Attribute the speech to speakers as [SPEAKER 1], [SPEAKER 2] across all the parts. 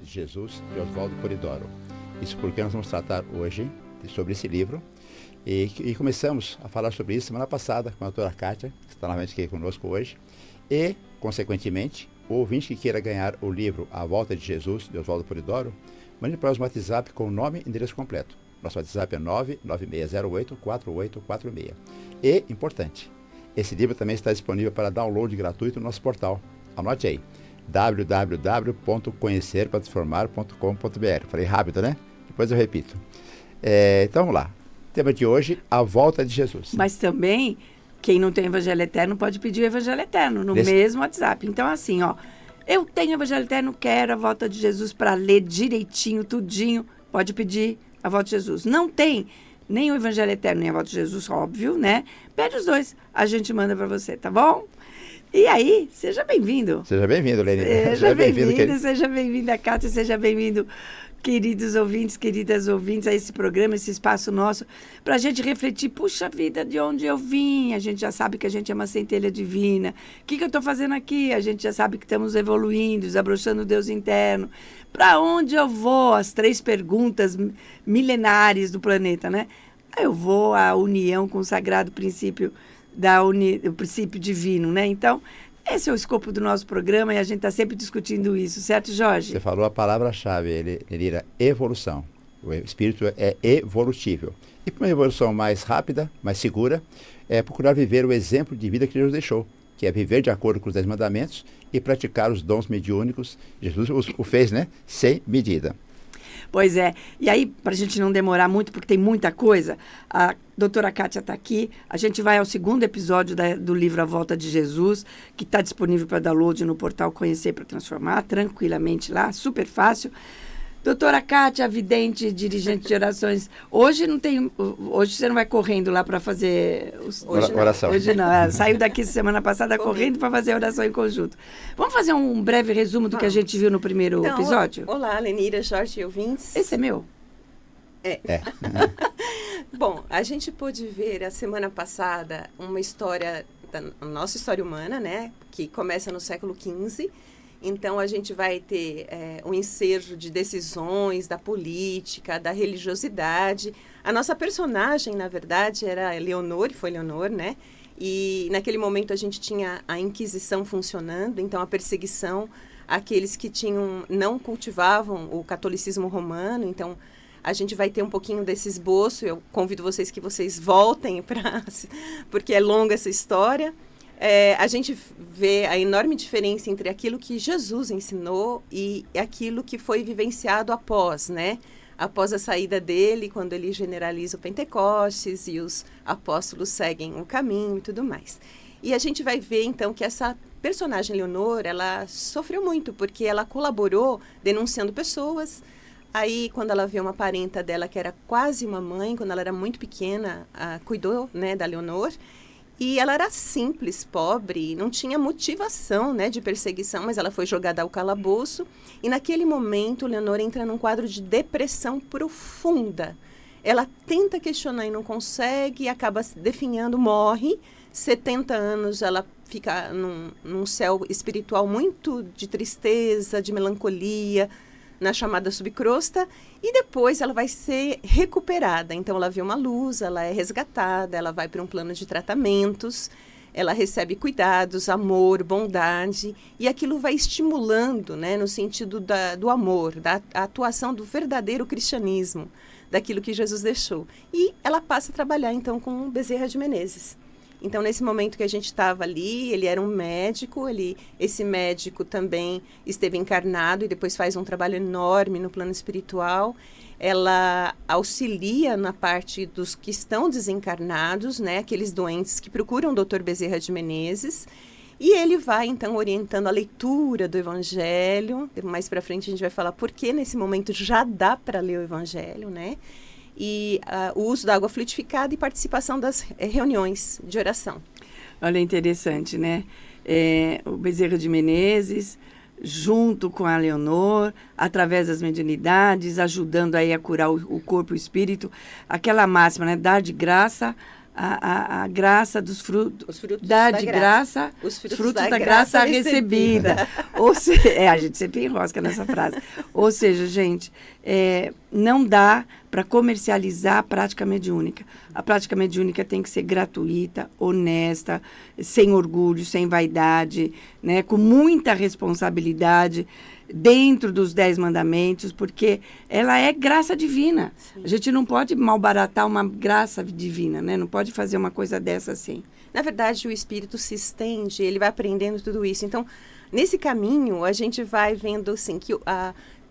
[SPEAKER 1] de Jesus, de Oswaldo Polidoro. Isso porque nós vamos tratar hoje sobre esse livro. E começamos a falar sobre isso semana passada com a doutora Kátia, que está novamente aqui conosco hoje. E, consequentemente, o ouvinte que queira ganhar o livro A Volta de Jesus, de Oswaldo Polidoro, mande para nós um WhatsApp com o nome e endereço completo. Nosso WhatsApp é 99608-4846. E, importante, esse livro também está disponível para download gratuito no nosso portal. Anote aí, www.conhecerparatransformar.com.br. Falei rápido, né? Depois eu repito. Então vamos lá. O tema de hoje, a volta de Jesus.
[SPEAKER 2] Mas também, quem não tem Evangelho Eterno pode pedir o Evangelho Eterno no mesmo WhatsApp. Então, assim, ó, eu tenho Evangelho Eterno, quero a volta de Jesus para ler direitinho, tudinho, pode pedir a volta de Jesus. Não tem nem o Evangelho Eterno, nem a volta de Jesus, óbvio, né? Pede os dois, a gente manda para você, tá bom? E aí, seja bem-vindo.
[SPEAKER 1] Seja bem-vindo, Leni.
[SPEAKER 2] Seja bem-vindo, seja bem-vinda, Kátia, seja bem-vindo, queridos ouvintes, queridas ouvintes, a esse programa, esse espaço nosso, para a gente refletir, puxa vida, de onde eu vim? A gente já sabe que a gente é uma centelha divina. O que eu estou fazendo aqui? A gente já sabe que estamos evoluindo, desabrochando o Deus interno. Para onde eu vou? As 3 perguntas milenares do planeta, né? Eu vou à união com o sagrado princípio o princípio divino, né? Então, esse é o escopo do nosso programa e a gente está sempre discutindo isso, certo, Jorge?
[SPEAKER 1] Você falou a palavra-chave, Elira, evolução. O espírito é evolutível. E para uma evolução mais rápida, mais segura, é procurar viver o exemplo de vida que Jesus deixou, que é viver de acordo com os 10 mandamentos e praticar os dons mediúnicos. Jesus o fez, né? Sem medida.
[SPEAKER 2] Pois é. E aí, para a gente não demorar muito, porque tem muita coisa, a doutora Kátia está aqui. A gente vai ao 2º episódio do livro A Volta de Jesus, que está disponível para download no portal Conhecer para Transformar, tranquilamente lá, super fácil. Doutora Kátia, vidente, dirigente de orações. Hoje você não vai correndo lá para fazer
[SPEAKER 1] oração.
[SPEAKER 2] Hoje não. Saiu daqui semana passada correndo para fazer oração em conjunto. Vamos fazer um breve resumo do que a gente viu no primeiro episódio?
[SPEAKER 3] Olá, Lenira, Jorge e ouvintes.
[SPEAKER 2] Esse é meu?
[SPEAKER 3] É. Bom, a gente pôde ver a semana passada uma história, da nossa história humana, né? Que começa no século XV. Então, a gente vai ter um ensejo de decisões, da política, da religiosidade. A nossa personagem, na verdade, era Leonor, foi Leonor, né? E naquele momento a gente tinha a Inquisição funcionando, então a perseguição àqueles que não cultivavam o catolicismo romano. Então, a gente vai ter um pouquinho desse esboço. Eu convido vocês que vocês voltem porque é longa essa história. A gente vê a enorme diferença entre aquilo que Jesus ensinou e aquilo que foi vivenciado após, né? Após a saída dele, quando ele generaliza o Pentecostes e os apóstolos seguem o caminho e tudo mais. E a gente vai ver, então, que essa personagem Leonor, ela sofreu muito, porque ela colaborou denunciando pessoas. Aí, quando ela vê uma parenta dela, que era quase uma mãe, quando ela era muito pequena, cuidou, né, da Leonor. E ela era simples, pobre, não tinha motivação, né, de perseguição, mas ela foi jogada ao calabouço. E naquele momento, Leonor entra num quadro de depressão profunda. Ela tenta questionar e não consegue, acaba se definhando, morre. 70 anos, ela fica num céu espiritual muito de tristeza, de melancolia, na chamada subcrosta, e depois ela vai ser recuperada. Então, ela vê uma luz, ela é resgatada, ela vai para um plano de tratamentos, ela recebe cuidados, amor, bondade, e aquilo vai estimulando, né, no sentido do amor, da atuação do verdadeiro cristianismo, daquilo que Jesus deixou. E ela passa a trabalhar, então, com Bezerra de Menezes. Então, nesse momento que a gente estava ali, ele era um médico, esse médico também esteve encarnado e depois faz um trabalho enorme no plano espiritual. Ela auxilia na parte dos que estão desencarnados, né, aqueles doentes que procuram o Dr. Bezerra de Menezes. E ele vai, então, orientando a leitura do Evangelho. Mais para frente a gente vai falar por que nesse momento já dá para ler o Evangelho, né? E o uso da água fluidificada e participação das reuniões de oração.
[SPEAKER 2] Olha, interessante, né? O Bezerra de Menezes, junto com a Leonor, através das mediunidades, ajudando aí a curar o corpo e o espírito. Aquela máxima, né? Dar de graça a graça dos frutos,
[SPEAKER 3] os frutos
[SPEAKER 2] da
[SPEAKER 3] da
[SPEAKER 2] de
[SPEAKER 3] graça.
[SPEAKER 2] graça,
[SPEAKER 3] Os
[SPEAKER 2] frutos da graça recebida. Ou seja, a gente sempre enrosca nessa frase. Ou seja, gente, não dá para comercializar a prática mediúnica. A prática mediúnica tem que ser gratuita, honesta, sem orgulho, sem vaidade, né, com muita responsabilidade, dentro dos 10 mandamentos, porque ela é graça divina. Sim. A gente não pode malbaratar uma graça divina, né? Não pode fazer uma coisa dessa assim.
[SPEAKER 3] Na verdade, o espírito se estende, ele vai aprendendo tudo isso. Então, nesse caminho, a gente vai vendo assim, que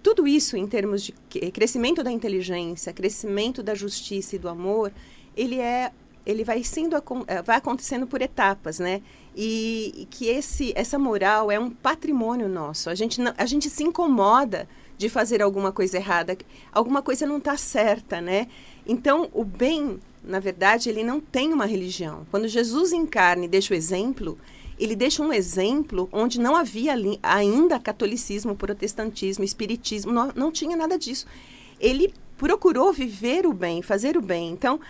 [SPEAKER 3] tudo isso em termos de crescimento da inteligência, crescimento da justiça e do amor, ele vai acontecendo por etapas, né? E que essa moral é um patrimônio nosso. A gente se incomoda de fazer alguma coisa errada, alguma coisa não está certa, né? Então, o bem, na verdade, ele não tem uma religião. Quando Jesus encarna e deixa o exemplo, ele deixa um exemplo onde não havia ainda catolicismo, protestantismo, espiritismo, não tinha nada disso. Ele procurou viver o bem, fazer o bem. Então,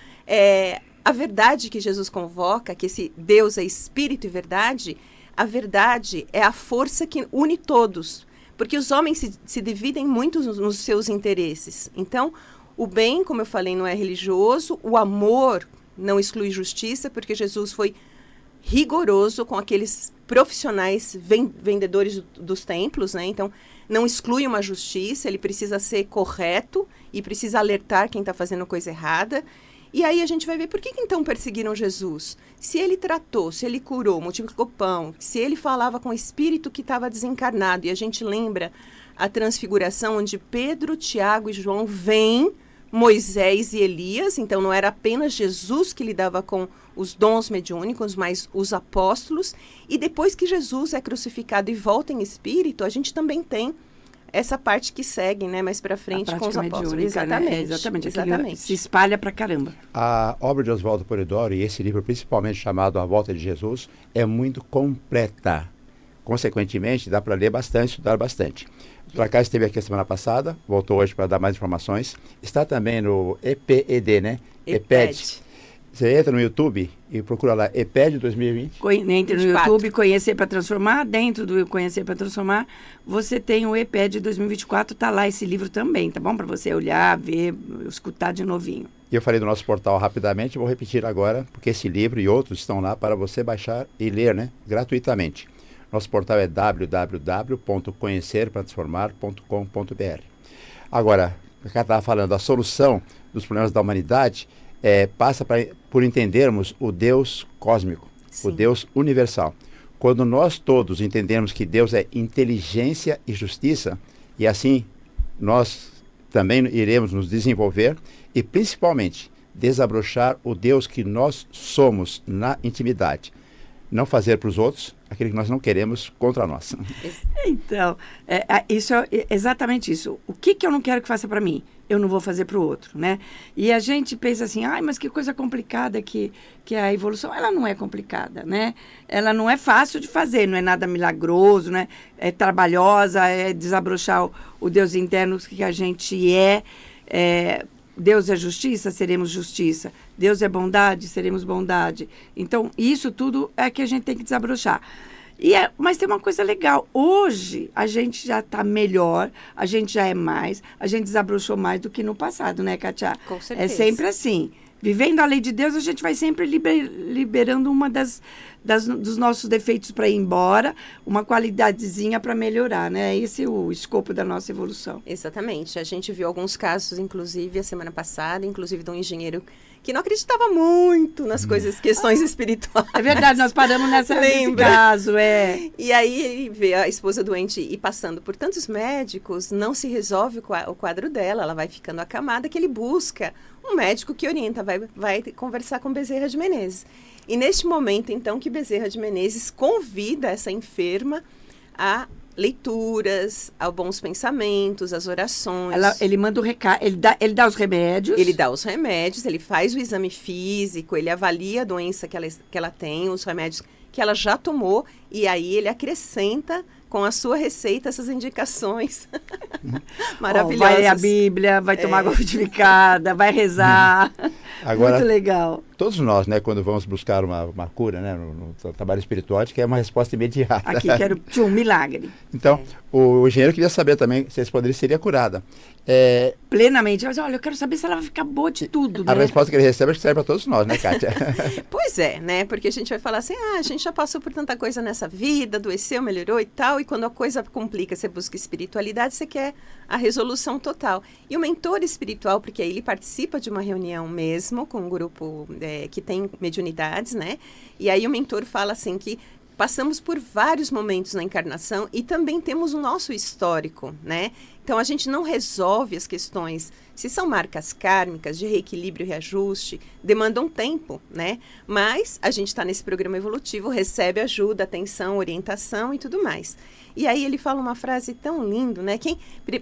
[SPEAKER 3] a verdade que Jesus convoca, que esse Deus é espírito e verdade, a verdade é a força que une todos, porque os homens se dividem muito nos seus interesses. Então, o bem, como eu falei, não é religioso, o amor não exclui justiça, porque Jesus foi rigoroso com aqueles profissionais vendedores dos templos, né? Então, não exclui uma justiça, ele precisa ser correto e precisa alertar quem está fazendo coisa errada. E aí a gente vai ver por que então perseguiram Jesus. Se ele tratou, se ele curou, multiplicou pão, se ele falava com o espírito que estava desencarnado, e a gente lembra a transfiguração onde Pedro, Tiago e João vêm, Moisés e Elias, então não era apenas Jesus que lidava com os dons mediúnicos, mas os apóstolos, e depois que Jesus é crucificado e volta em espírito, a gente também tem essa parte que segue, né, mais para frente com os apóstolos.
[SPEAKER 2] Exatamente, né? Exatamente. Se espalha pra caramba.
[SPEAKER 1] A obra de Oswaldo Polidoro, e esse livro principalmente chamado A Volta de Jesus, é muito completa. Consequentemente, dá para ler bastante, estudar bastante. O doutor Cássio esteve aqui a semana passada, voltou hoje para dar mais informações. Está também no EPED, né? EPED. Você entra no YouTube e procura lá, EPED 2020.
[SPEAKER 2] Entra no YouTube, Conhecer para Transformar. Dentro do Conhecer para Transformar, você tem o EPED 2024, está lá esse livro também, tá bom? Para você olhar, ver, escutar de novinho.
[SPEAKER 1] E eu falei do nosso portal rapidamente, vou repetir agora, porque esse livro e outros estão lá para você baixar e ler, né? Gratuitamente. Nosso portal é www.conhecerpratransformar.com.br. Agora, eu estava falando, a solução dos problemas da humanidade passa por entendermos o Deus cósmico, sim, o Deus universal. Quando nós todos entendermos que Deus é inteligência e justiça, e assim nós também iremos nos desenvolver e principalmente desabrochar o Deus que nós somos na intimidade. Não fazer para os outros aquilo que nós não queremos contra nós.
[SPEAKER 2] Então, isso é exatamente isso. O que eu não quero que faça para mim, eu não vou fazer para o outro, né? E a gente pensa assim, mas que coisa complicada que a evolução. Ela não é complicada, né? Ela não é fácil de fazer, não é nada milagroso, né? É trabalhosa, é desabrochar o Deus interno que a gente Deus é justiça, seremos justiça. Deus é bondade, seremos bondade. Então, isso tudo é que a gente tem que desabrochar. Mas tem uma coisa legal. Hoje, a gente já está melhor, a gente já é mais, a gente desabrochou mais do que no passado, né, Kátia?
[SPEAKER 3] Com certeza.
[SPEAKER 2] É sempre assim. Vivendo a lei de Deus, a gente vai sempre liberando uma dos nossos defeitos para ir embora, uma qualidadezinha para melhorar, né? Esse é o escopo da nossa evolução.
[SPEAKER 3] Exatamente. A gente viu alguns casos, inclusive, a semana passada, inclusive de um engenheiro que não acreditava muito nas questões espirituais.
[SPEAKER 2] É verdade, nós paramos nesse caso,
[SPEAKER 3] E aí ele vê a esposa doente e passando por tantos médicos, não se resolve o quadro dela, ela vai ficando acamada, que ele busca um médico que orienta, vai conversar com Bezerra de Menezes. E neste momento, então, que Bezerra de Menezes convida essa enferma a leituras, a bons pensamentos, as orações.
[SPEAKER 2] Ele manda o recado, ele dá os remédios.
[SPEAKER 3] Ele dá os remédios, ele faz o exame físico, ele avalia a doença que ela tem, os remédios que ela já tomou, E aí ele acrescenta com a sua receita essas indicações maravilhosas.
[SPEAKER 2] Vai ler a Bíblia, vai tomar água frutificada, vai rezar.
[SPEAKER 1] Agora,
[SPEAKER 2] muito legal.
[SPEAKER 1] Todos nós, né, quando vamos buscar uma cura, né, no trabalho espiritual, que é uma resposta imediata.
[SPEAKER 2] Aqui, quero um milagre.
[SPEAKER 1] Então, o engenheiro queria saber também se esse poder seria curada.
[SPEAKER 2] Plenamente. Mas, olha, eu quero saber se ela vai ficar boa de tudo, né?
[SPEAKER 1] A resposta que ele recebe acho que serve para todos nós, né, Kátia?
[SPEAKER 3] Pois é, né? Porque a gente vai falar assim, a gente já passou por tanta coisa nessa vida, adoeceu, melhorou e tal, e quando a coisa complica, você busca espiritualidade, você quer a resolução total. E o mentor espiritual, porque aí ele participa de uma reunião mesmo com um grupo que tem mediunidades, né? E aí o mentor fala assim que passamos por vários momentos na encarnação e também temos o nosso histórico, né? Então, a gente não resolve as questões, se são marcas kármicas, de reequilíbrio e reajuste, demandam tempo, né? Mas a gente está nesse programa evolutivo, recebe ajuda, atenção, orientação e tudo mais. E aí ele fala uma frase tão linda, né?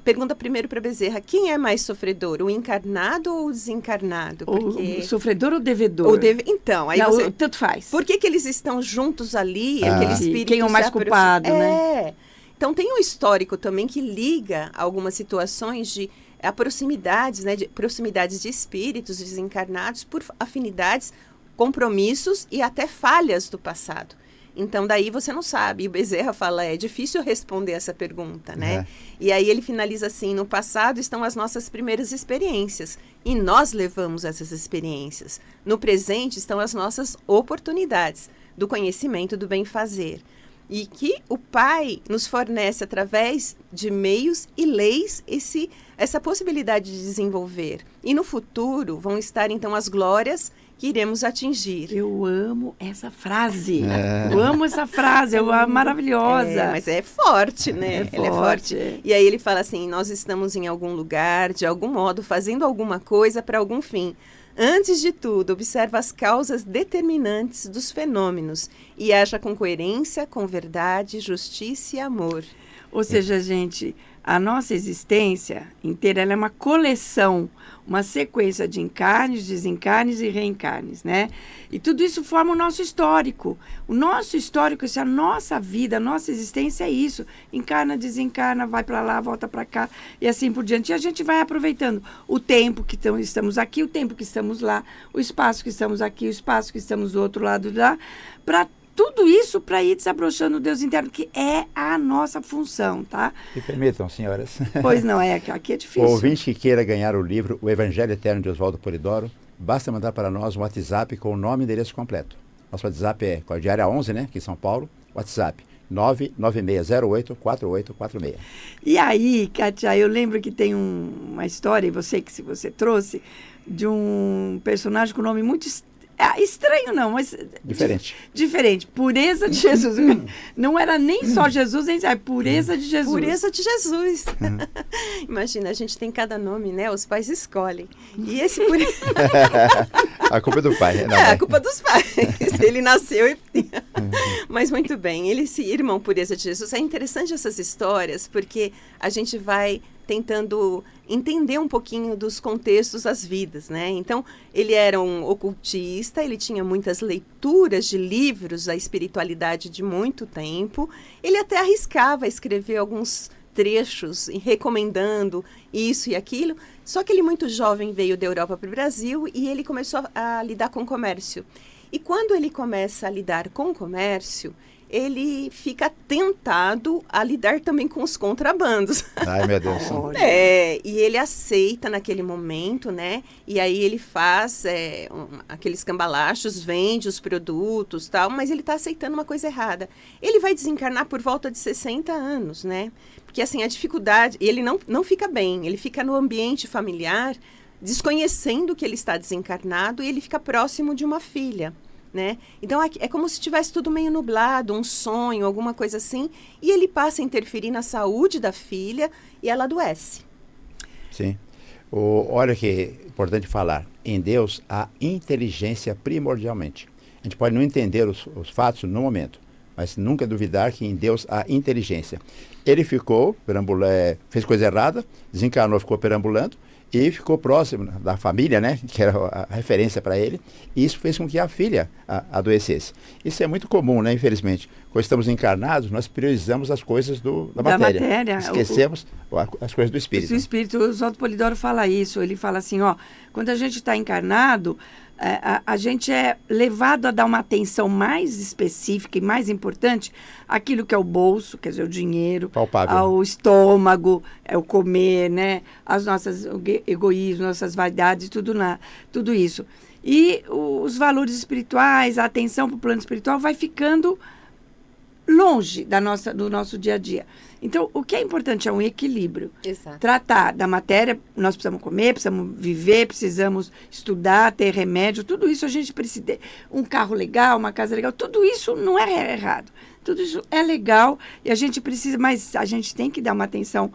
[SPEAKER 3] Pergunta primeiro para Bezerra, quem é mais sofredor, o encarnado ou o desencarnado?
[SPEAKER 2] Porque... O sofredor ou o devedor?
[SPEAKER 3] Então, aí
[SPEAKER 2] não, tanto faz.
[SPEAKER 3] Por que eles estão juntos ali, aquele espírito...
[SPEAKER 2] Quem é o mais culpado, né?
[SPEAKER 3] Então, tem um histórico também que liga algumas situações de proximidades, né, de proximidades de espíritos desencarnados por afinidades, compromissos e até falhas do passado. Então, daí você não sabe. E o Bezerra fala, é difícil responder essa pergunta, né? E aí ele finaliza assim, no passado estão as nossas primeiras experiências e nós levamos essas experiências. No presente estão as nossas oportunidades do conhecimento do bem-fazer. E que o Pai nos fornece através de meios e leis essa possibilidade de desenvolver. E no futuro vão estar então as glórias que iremos atingir.
[SPEAKER 2] Eu amo essa frase. Eu amo essa frase, maravilhosa.
[SPEAKER 3] Mas é forte, né?
[SPEAKER 2] Ela é forte.
[SPEAKER 3] E aí ele fala assim, nós estamos em algum lugar, de algum modo, fazendo alguma coisa para algum fim. Antes de tudo, observa as causas determinantes dos fenômenos e haja com coerência, com verdade, justiça e amor.
[SPEAKER 2] Ou seja, gente, a nossa existência inteira ela é uma coleção, uma sequência de encarnes, desencarnes e reencarnes, né? E tudo isso forma o nosso histórico. O nosso histórico, isso é a nossa vida, a nossa existência é isso. Encarna, desencarna, vai para lá, volta para cá e assim por diante. E a gente vai aproveitando o tempo que estamos aqui, o tempo que estamos lá, o espaço que estamos aqui, o espaço que estamos do outro lado de lá, para tudo isso para ir desabrochando o Deus interno, que é a nossa função, tá?
[SPEAKER 1] Me permitam, senhoras.
[SPEAKER 2] Pois não, aqui é difícil.
[SPEAKER 1] O ouvinte que queira ganhar o livro O Evangelho Eterno de Oswaldo Polidoro, basta mandar para nós um WhatsApp com o nome e endereço completo. Nosso WhatsApp é com a diária 11, né, aqui em São Paulo, WhatsApp 996084846.
[SPEAKER 2] E aí, Kátia, eu lembro que tem uma história, e se você trouxe, de um personagem com nome muito estranho não, mas...
[SPEAKER 1] Diferente.
[SPEAKER 2] Diferente. Pureza de Jesus. Não era nem só Jesus, nem pureza de Jesus.
[SPEAKER 3] Pureza de Jesus. Imagina, a gente tem cada nome, né? Os pais escolhem. E esse
[SPEAKER 1] A culpa é do pai. Não,
[SPEAKER 3] a culpa dos pais. Ele nasceu e... Mas muito bem. Esse irmão Pureza de Jesus. É interessante essas histórias, porque a gente vai tentando entender um pouquinho dos contextos das vidas, né? Então, ele era um ocultista, ele tinha muitas leituras de livros da espiritualidade de muito tempo. Ele até arriscava escrever alguns trechos recomendando isso e aquilo. Só que ele, muito jovem, veio da Europa para o Brasil e ele começou a lidar com o comércio. E quando ele começa a lidar com o comércio, ele fica tentado a lidar também com os contrabandos.
[SPEAKER 1] Ai, meu Deus.
[SPEAKER 3] E ele aceita naquele momento, né? E aí ele faz aqueles cambalachos, vende os produtos, tal, mas ele está aceitando uma coisa errada. Ele vai desencarnar por volta de 60 anos, né? Porque, assim, a dificuldade... Ele não fica bem, ele fica no ambiente familiar, desconhecendo que ele está desencarnado, e ele fica próximo de uma filha. Né? Então, é como se tivesse tudo meio nublado, um sonho, alguma coisa assim, e ele passa a interferir na saúde da filha e ela adoece.
[SPEAKER 1] Sim. Olha que é importante falar, em Deus há inteligência primordialmente. A gente pode não entender os fatos no momento, mas nunca duvidar que em Deus há inteligência. Ele ficou, fez coisa errada, desencarnou, ficou perambulando, e ficou próximo da família, né, que era a referência para ele, e isso fez com que a filha adoecesse. Isso é muito comum, né, infelizmente. quando estamos encarnados, nós priorizamos as coisas da matéria. Esquecemos as coisas do espírito.
[SPEAKER 2] O espírito, o Oswaldo Polidoro fala isso, ele fala assim, quando a gente está encarnado, a gente é levado a dar uma atenção mais específica e mais importante àquilo que é o bolso, quer dizer, o dinheiro,
[SPEAKER 1] palpável,
[SPEAKER 2] ao estômago, o comer, né? As nossas egoísmos, nossas vaidades, tudo isso. E os valores espirituais, a atenção para o plano espiritual vai ficando longe do nosso dia a dia. Então, o que é importante é um equilíbrio.
[SPEAKER 3] Exato. Tratar
[SPEAKER 2] da matéria, nós precisamos comer, precisamos viver, precisamos estudar, ter remédio, tudo isso a gente precisa. Um carro legal, uma casa legal, tudo isso não é errado. Tudo isso é legal e a gente precisa, mas a gente tem que dar uma atenção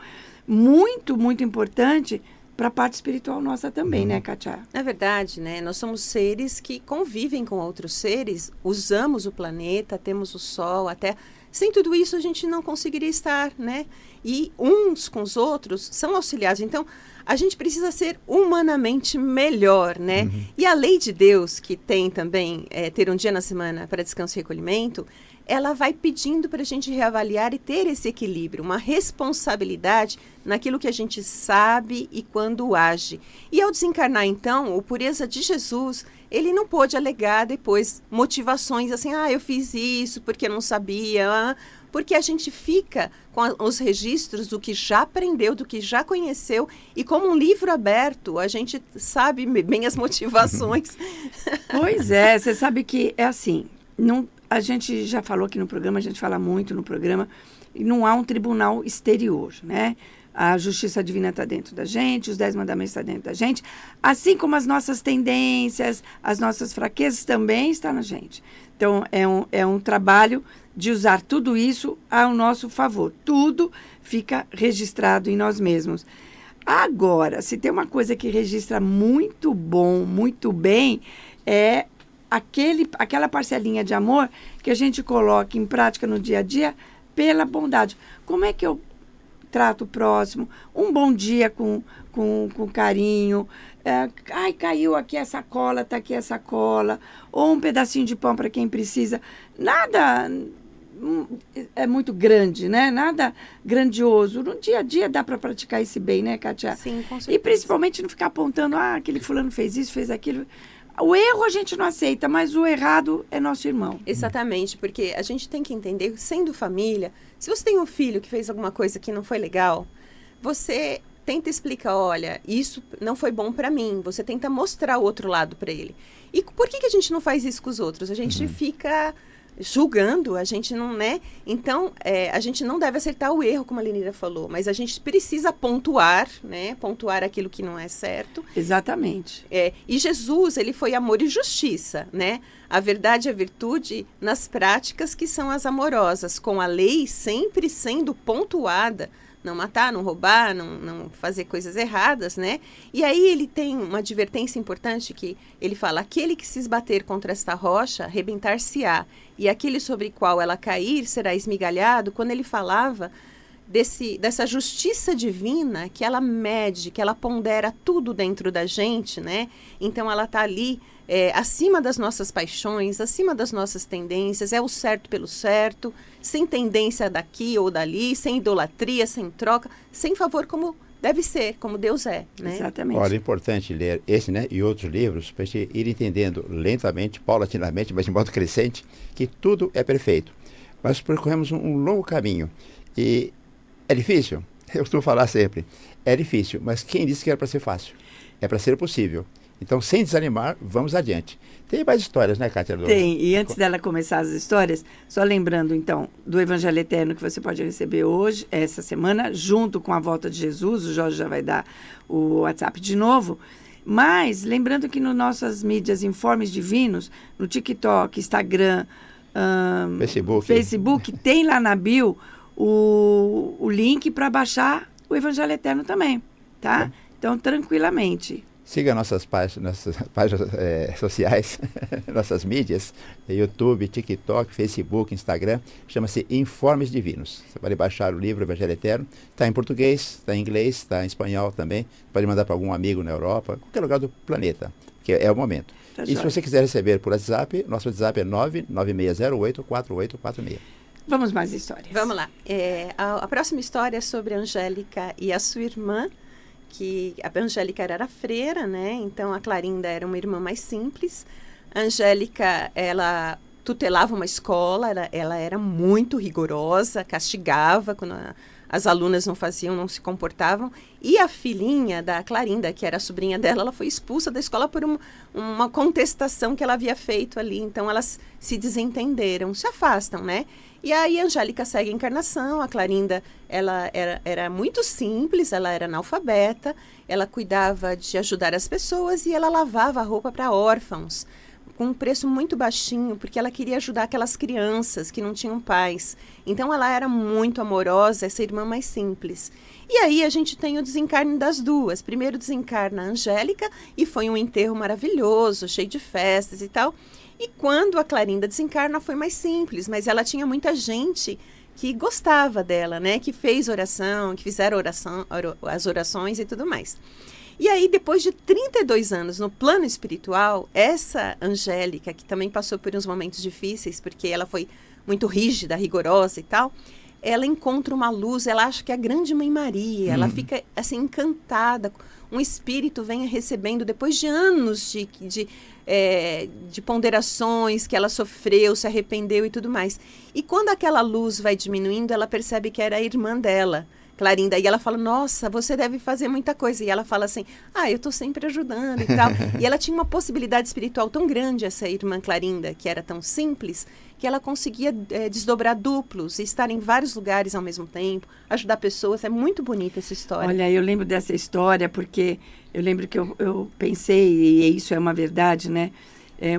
[SPEAKER 2] muito, muito importante para a parte espiritual nossa também, né, Kátia?
[SPEAKER 3] Na verdade, né, nós somos seres que convivem com outros seres, usamos o planeta, temos o sol, até sem tudo isso a gente não conseguiria estar, né? E uns com os outros são auxiliares. Então, a gente precisa ser humanamente melhor, né? E a lei de Deus, que tem também ter um dia na semana para descanso e recolhimento, ela vai pedindo para a gente reavaliar e ter esse equilíbrio, uma responsabilidade naquilo que a gente sabe e quando age. E ao desencarnar, então, o Pureza de Jesus, ele não pôde alegar depois motivações assim, eu fiz isso porque eu não sabia, porque a gente fica com os registros do que já aprendeu, do que já conheceu, e como um livro aberto, a gente sabe bem as motivações.
[SPEAKER 2] Pois é, você sabe que é assim, a gente já falou aqui no programa, a gente fala muito no programa, e não há um tribunal exterior, né? A justiça divina está dentro da gente, os 10 mandamentos estão dentro da gente, assim como as nossas tendências, as nossas fraquezas também estão na gente. Então, é um trabalho de usar tudo isso ao nosso favor. Tudo fica registrado em nós mesmos. Agora, se tem uma coisa que registra muito bom, muito bem, é aquela parcelinha de amor que a gente coloca em prática no dia a dia pela bondade. Como é que eu trato o próximo? Um bom dia com carinho. Caiu aqui a sacola, está aqui a sacola. Ou um pedacinho de pão para quem precisa. Nada é muito grande, né? Nada grandioso. No dia a dia dá para praticar esse bem, né, Kátia?
[SPEAKER 3] Sim, com certeza.
[SPEAKER 2] E principalmente não ficar apontando, aquele fulano fez isso, fez aquilo. O erro a gente não aceita, mas o errado é nosso irmão.
[SPEAKER 3] Exatamente, porque a gente tem que entender, sendo família, se você tem um filho que fez alguma coisa que não foi legal, você tenta explicar, olha, isso não foi bom para mim, você tenta mostrar o outro lado para ele. E por que a gente não faz isso com os outros? A gente fica julgando, a gente não, né? Então, a gente não deve acertar o erro, como a Lenira falou, mas a gente precisa pontuar, né? Pontuar aquilo que não é certo.
[SPEAKER 2] Exatamente.
[SPEAKER 3] E Jesus, ele foi amor e justiça, né? A verdade e a virtude nas práticas que são as amorosas, com a lei sempre sendo pontuada. Não matar, não roubar, não fazer coisas erradas, né? E aí ele tem uma advertência importante que ele fala, aquele que se esbater contra esta rocha, arrebentar-se-á, e aquele sobre qual ela cair será esmigalhado. Quando ele falava dessa justiça divina, que ela mede, que ela pondera tudo dentro da gente, né? Então ela está ali acima das nossas paixões, acima das nossas tendências, é o certo pelo certo, sem tendência daqui ou dali, sem idolatria, sem troca, sem favor, como deve ser, como Deus é, né?
[SPEAKER 2] Exatamente.
[SPEAKER 1] Olha, é importante ler esse, né, e outros livros, para a gente ir entendendo lentamente, paulatinamente, mas de modo crescente, que tudo é perfeito. Mas percorremos um longo caminho. E é difícil? Eu costumo falar sempre, é difícil, mas quem disse que era para ser fácil? É para ser possível. Então, sem desanimar, vamos adiante. Tem mais histórias, né, Kátia?
[SPEAKER 2] Tem. E antes dela começar as histórias, só lembrando, então, do Evangelho Eterno que você pode receber hoje, essa semana, junto com a volta de Jesus. O Jorge já vai dar o WhatsApp de novo. Mas, lembrando que nas nossas mídias Informes Divinos, no TikTok, Instagram, Facebook, tem lá na bio o link para baixar o Evangelho Eterno também, tá? Então, tranquilamente.
[SPEAKER 1] Siga nossas páginas sociais, nossas mídias, YouTube, TikTok, Facebook, Instagram, chama-se Informes Divinos. Você pode baixar o livro Evangelho Eterno, está em português, está em inglês, está em espanhol também, pode mandar para algum amigo na Europa, qualquer lugar do planeta, que é o momento. Tá, e se você quiser receber por WhatsApp, nosso WhatsApp é 996084846.
[SPEAKER 2] Vamos mais histórias.
[SPEAKER 3] Vamos lá. A próxima história é sobre a Angélica e a sua irmã, que a Angélica era freira, né? Então a Clarinda era uma irmã mais simples. A Angélica, ela tutelava uma escola, ela era muito rigorosa, castigava quando as alunas não se comportavam. E a filhinha da Clarinda, que era a sobrinha dela, ela foi expulsa da escola por uma contestação que ela havia feito ali. Então elas se desentenderam, se afastam, né? E aí a Angélica segue a encarnação. A Clarinda, ela era muito simples, ela era analfabeta, ela cuidava de ajudar as pessoas e ela lavava a roupa para órfãos, com um preço muito baixinho, porque ela queria ajudar aquelas crianças que não tinham pais. Então ela era muito amorosa, essa irmã mais simples. E aí a gente tem o desencarne das duas. Primeiro desencarna a Angélica e foi um enterro maravilhoso, cheio de festas e tal. E quando a Clarinda desencarna foi mais simples, mas ela tinha muita gente que gostava dela, né? Que fez oração, que fizeram as orações e tudo mais. E aí, depois de 32 anos no plano espiritual, essa Angélica, que também passou por uns momentos difíceis, porque ela foi muito rígida, rigorosa e tal, ela encontra uma luz, ela acha que é a grande Mãe Maria, ela fica assim encantada, um espírito vem recebendo, depois de anos de ponderações que ela sofreu, se arrependeu e tudo mais. E quando aquela luz vai diminuindo, ela percebe que era a irmã dela, Clarinda, e ela fala, nossa, você deve fazer muita coisa. E ela fala assim, eu estou sempre ajudando e tal. E ela tinha uma possibilidade espiritual tão grande, essa irmã Clarinda, que era tão simples, que ela conseguia desdobrar duplos e estar em vários lugares ao mesmo tempo, ajudar pessoas. É muito bonita essa história.
[SPEAKER 2] Olha, eu lembro dessa história porque eu lembro que eu pensei, e isso é uma verdade, né?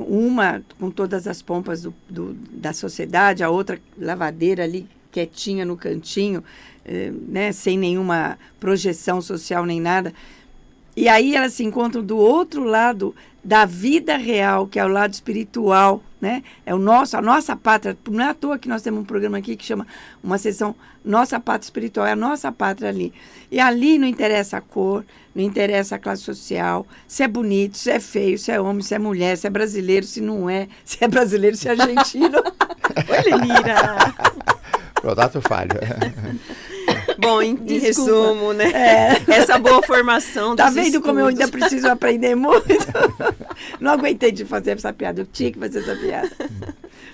[SPEAKER 2] Uma com todas as pompas da sociedade, a outra lavadeira ali, quietinha no cantinho, né, sem nenhuma projeção social nem nada. E aí elas se encontram do outro lado da vida real, que é o lado espiritual, né? É a nossa pátria. Não é à toa que nós temos um programa aqui que chama uma sessão Nossa Pátria Espiritual, é a nossa pátria ali. E ali não interessa a cor, não interessa a classe social, se é bonito, se é feio, se é homem, se é mulher, se é brasileiro, se não é, se é brasileiro, se é argentino.
[SPEAKER 3] Oi, Lenira!
[SPEAKER 1] Prodato falho.
[SPEAKER 3] Bom, em resumo, né? Essa boa formação dos
[SPEAKER 2] vendo
[SPEAKER 3] estudos.
[SPEAKER 2] como eu ainda preciso aprender muito? Não aguentei de fazer essa piada. Eu tinha que fazer essa piada.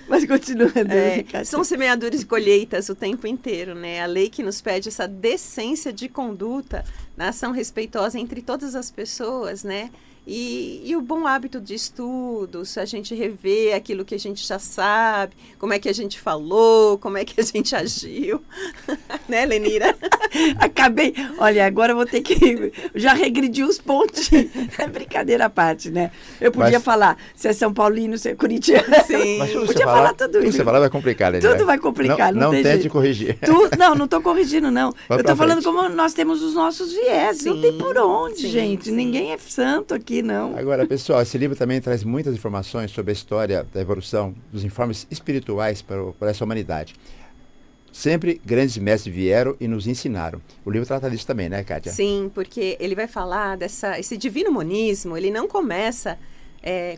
[SPEAKER 2] Mas continua.
[SPEAKER 3] São semeadores e colheitas o tempo inteiro, né? A lei que nos pede essa decência de conduta, na ação respeitosa entre todas as pessoas, né? E o bom hábito de estudos, a gente rever aquilo que a gente já sabe, como é que a gente falou, como é que a gente agiu, né, Lenira?
[SPEAKER 2] Acabei, olha, agora eu vou ter que, já regredi os pontinhos, é brincadeira à parte, né? Eu podia falar se é São Paulino, se é Corinthians,
[SPEAKER 3] sim.
[SPEAKER 1] Mas
[SPEAKER 2] podia falar tudo isso.
[SPEAKER 1] Você falar vai complicar, Lenira.
[SPEAKER 2] Tudo vai complicar, não tem
[SPEAKER 1] tente
[SPEAKER 2] jeito.
[SPEAKER 1] Corrigir.
[SPEAKER 2] Não estou corrigindo, não.
[SPEAKER 1] Vai
[SPEAKER 2] eu estou falando
[SPEAKER 1] frente.
[SPEAKER 2] como nós temos os nossos viés, não tem por onde, gente,
[SPEAKER 3] sim.
[SPEAKER 2] Ninguém é santo aqui. Não.
[SPEAKER 1] Agora, pessoal, esse livro também traz muitas informações sobre a história da evolução dos informes espirituais para essa humanidade. Sempre grandes mestres vieram e nos ensinaram. O livro trata disso também, né, Kátia?
[SPEAKER 3] Sim, porque ele vai falar esse divino monismo, ele não começa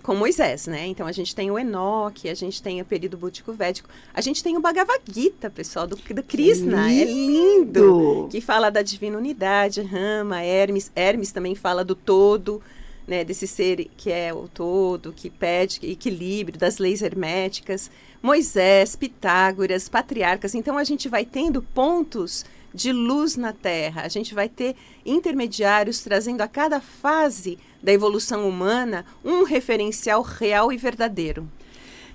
[SPEAKER 3] com Moisés, né? Então a gente tem o Enoque, a gente tem o período búdico védico, a gente tem o Bhagavad Gita, pessoal, do Krishna, é lindo, que fala da divina unidade, Rama, Hermes também fala do todo, né, desse ser que é o todo, que pede equilíbrio, das leis herméticas, Moisés, Pitágoras, patriarcas. Então a gente vai tendo pontos de luz na Terra, a gente vai ter intermediários trazendo a cada fase da evolução humana um referencial real e verdadeiro.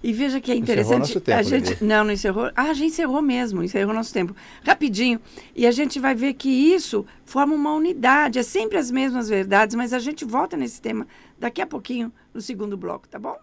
[SPEAKER 2] E veja que é interessante.
[SPEAKER 1] Encerrou nosso tempo,
[SPEAKER 2] a gente não encerrou. A gente encerrou mesmo, encerrou nosso tempo. Rapidinho. E a gente vai ver que isso forma uma unidade. É sempre as mesmas verdades, mas a gente volta nesse tema daqui a pouquinho, no segundo bloco, tá bom?